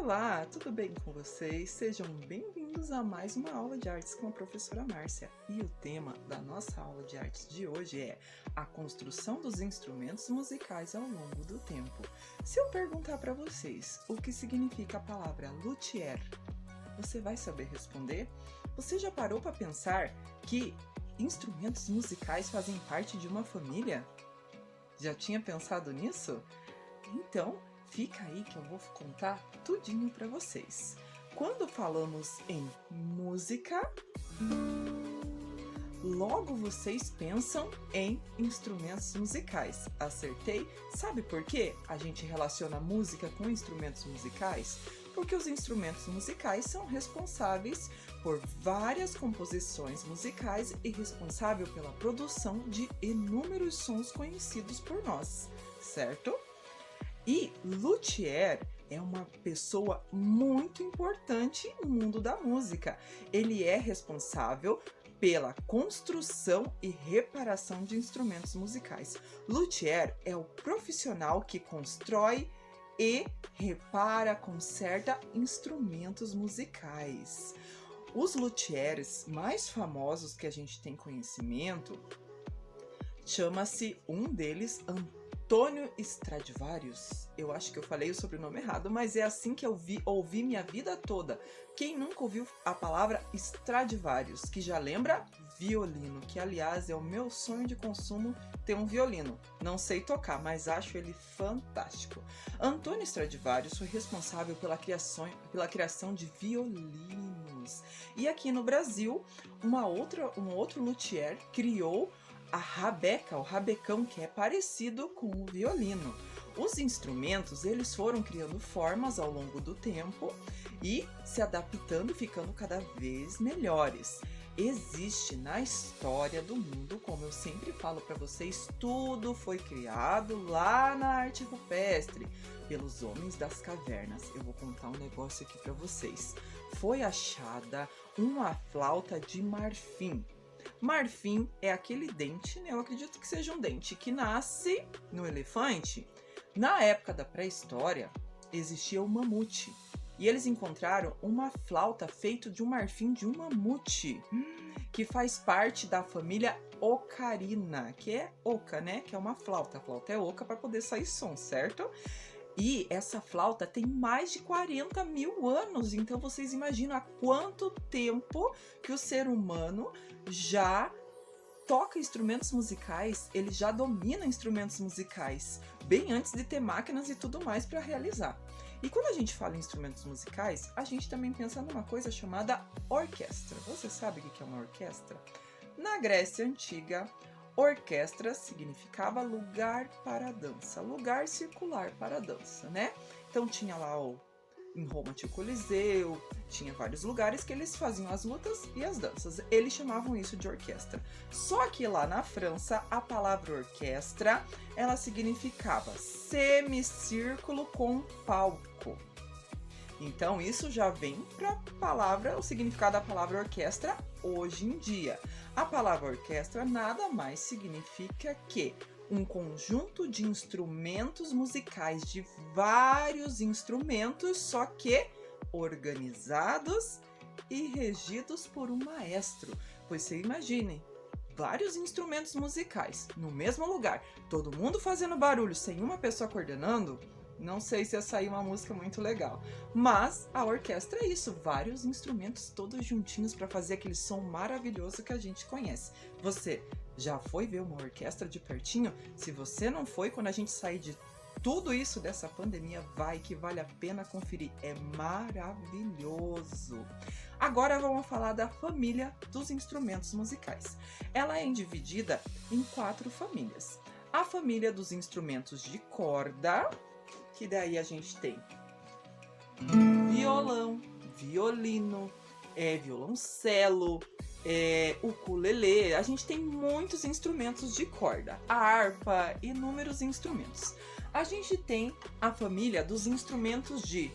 Olá, tudo bem com vocês? Sejam bem-vindos a mais uma aula de artes com a professora Márcia. E o tema da nossa aula de artes de hoje é a construção dos instrumentos musicais ao longo do tempo. Se eu perguntar para vocês o que significa a palavra luthier, você vai saber responder? Você já parou para pensar que instrumentos musicais fazem parte de uma família? Já tinha pensado nisso? Então, fica aí que eu vou contar tudinho para vocês. Quando falamos em música, logo vocês pensam em instrumentos musicais. Acertei? Sabe por quê a gente relaciona música com instrumentos musicais? Porque os instrumentos musicais são responsáveis por várias composições musicais e responsável pela produção de inúmeros sons conhecidos por nós, certo? E luthier é uma pessoa muito importante no mundo da música. Ele é responsável pela construção e reparação de instrumentos musicais. Luthier é o profissional que constrói e repara, conserta instrumentos musicais. Os luthiers mais famosos que a gente tem conhecimento, chama-se um deles Antônio Stradivarius. Eu acho que eu falei o sobrenome errado, mas é assim que eu ouvi minha vida toda. Quem nunca ouviu a palavra Stradivarius, que já lembra violino, que aliás é o meu sonho de consumo ter um violino. Não sei tocar, mas acho ele fantástico. Antônio Stradivarius foi responsável pela criação de violinos. E aqui no Brasil, um outro luthier criou a rabeca, o rabecão, que é parecido com o violino. Os instrumentos, eles foram criando formas ao longo do tempo e se adaptando, ficando cada vez melhores. Existe na história do mundo, como eu sempre falo para vocês, tudo foi criado lá na arte rupestre, pelos homens das cavernas. Eu vou contar um negócio aqui para vocês. Foi achada uma flauta de marfim. Marfim é aquele dente, né? Eu acredito que seja um dente que nasce no elefante. Na época da pré-história, existia o mamute. E eles encontraram uma flauta feita de um marfim de um mamute, que faz parte da família ocarina, que é oca, né? Que é uma flauta. A flauta é oca para poder sair som, certo? E essa flauta tem mais de 40 mil anos, então vocês imaginam há quanto tempo que o ser humano já toca instrumentos musicais, ele já domina instrumentos musicais, bem antes de ter máquinas e tudo mais para realizar. E quando a gente fala em instrumentos musicais, a gente também pensa numa coisa chamada orquestra. Você sabe o que é uma orquestra? Na Grécia Antiga, orquestra significava lugar para dança, lugar circular para dança, né? Então tinha lá em Roma tinha o Coliseu, tinha vários lugares que eles faziam as lutas e as danças. Eles chamavam isso de orquestra. Só que lá na França, a palavra orquestra, ela significava semicírculo com palco. Então isso já vem para a palavra, o significado da palavra orquestra hoje em dia. A palavra orquestra nada mais significa que um conjunto de instrumentos musicais, de vários instrumentos, só que organizados e regidos por um maestro. Pois você imagine, vários instrumentos musicais no mesmo lugar, todo mundo fazendo barulho sem uma pessoa coordenando. Não sei se ia sair uma música muito legal, mas a orquestra é isso, vários instrumentos todos juntinhos para fazer aquele som maravilhoso que a gente conhece. Você já foi ver uma orquestra de pertinho? Se você não foi, quando a gente sair de tudo isso dessa pandemia, vai que vale a pena conferir, é maravilhoso. Agora vamos falar da família dos instrumentos musicais. Ela é dividida em 4 famílias. A família dos instrumentos de corda, que daí a gente tem violão, violino, violoncelo, ukulele. A gente tem muitos instrumentos de corda, a harpa, inúmeros instrumentos. A gente tem a família dos instrumentos de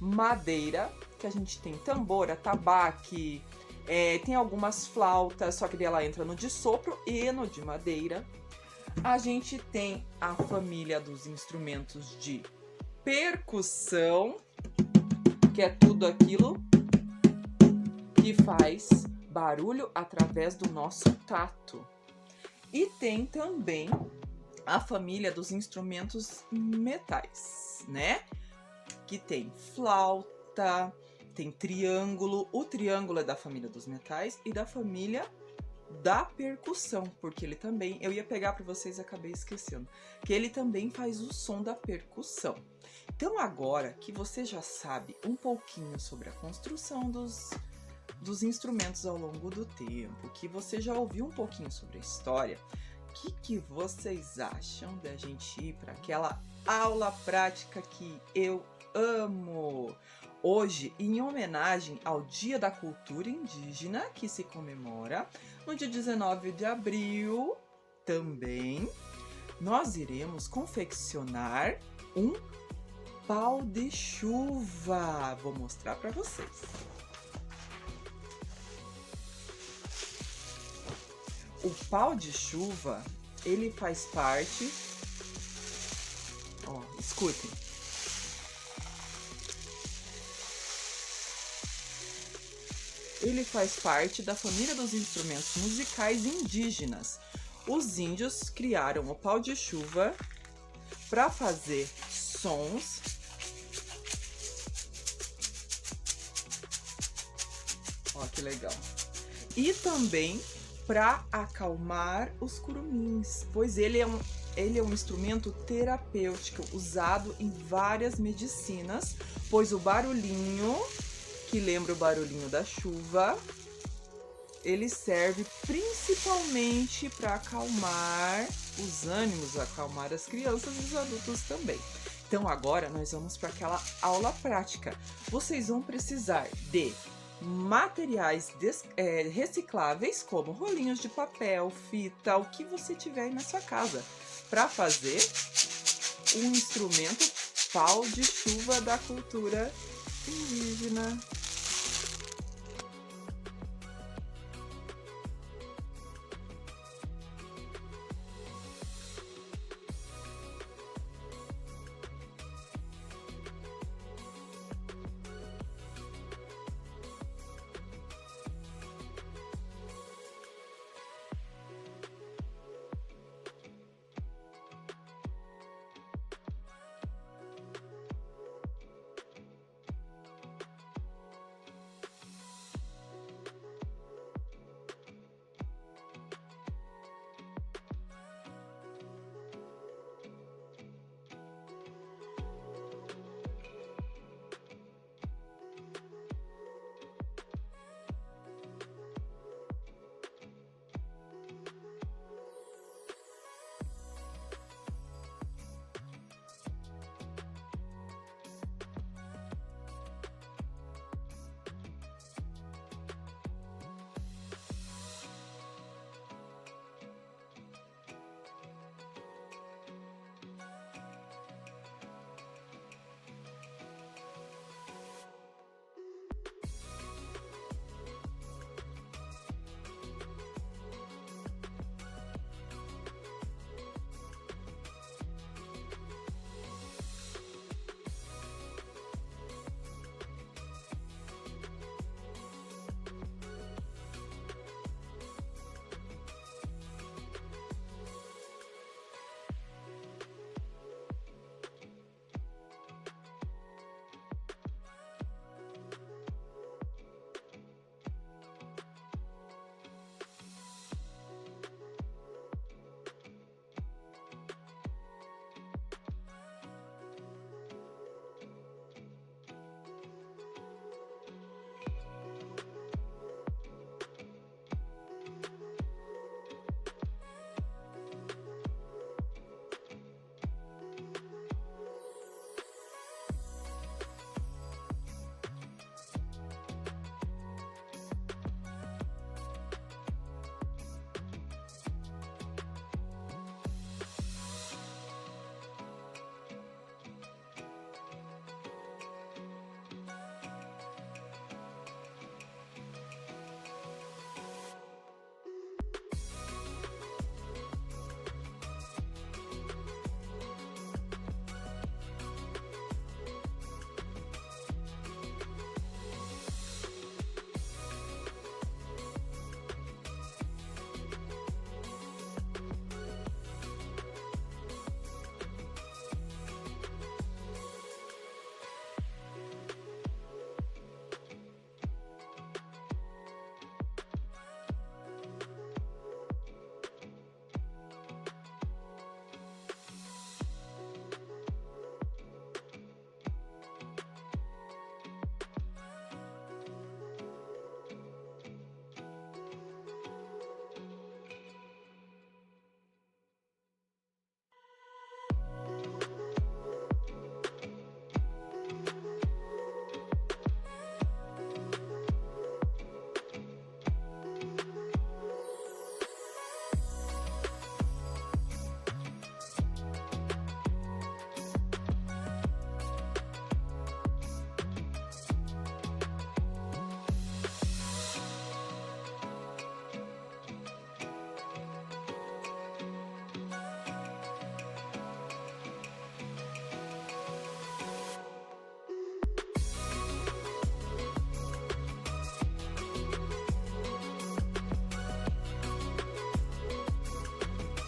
madeira, que a gente tem tambor, atabaque, tem algumas flautas, só que ela entra no de sopro e no de madeira. A gente tem a família dos instrumentos de percussão, que é tudo aquilo que faz barulho através do nosso tato. E tem também a família dos instrumentos metais, né? Que tem flauta, tem triângulo. O triângulo é da família dos metais e da família da percussão, porque ele também, eu ia pegar para vocês e acabei esquecendo, que ele também faz o som da percussão. Então agora que você já sabe um pouquinho sobre a construção dos instrumentos ao longo do tempo, que você já ouviu um pouquinho sobre a história, o que vocês acham da gente ir para aquela aula prática que eu amo? Hoje, em homenagem ao Dia da Cultura Indígena, que se comemora no dia 19 de abril, também, nós iremos confeccionar um pau de chuva. Vou mostrar para vocês. O pau de chuva, ele faz parte... Ó, escutem. Ele faz parte da família dos instrumentos musicais indígenas. Os índios criaram o pau de chuva para fazer sons ó, que legal. E também para acalmar os curumins, pois ele é um instrumento terapêutico usado em várias medicinas, pois o barulhinho, que lembra o barulhinho da chuva, ele serve principalmente para acalmar os ânimos, acalmar as crianças e os adultos também. Então agora nós vamos para aquela aula prática. Vocês vão precisar de materiais recicláveis, como rolinhos de papel, fita, o que você tiver aí na sua casa, para fazer um instrumento pau de chuva da cultura indígena.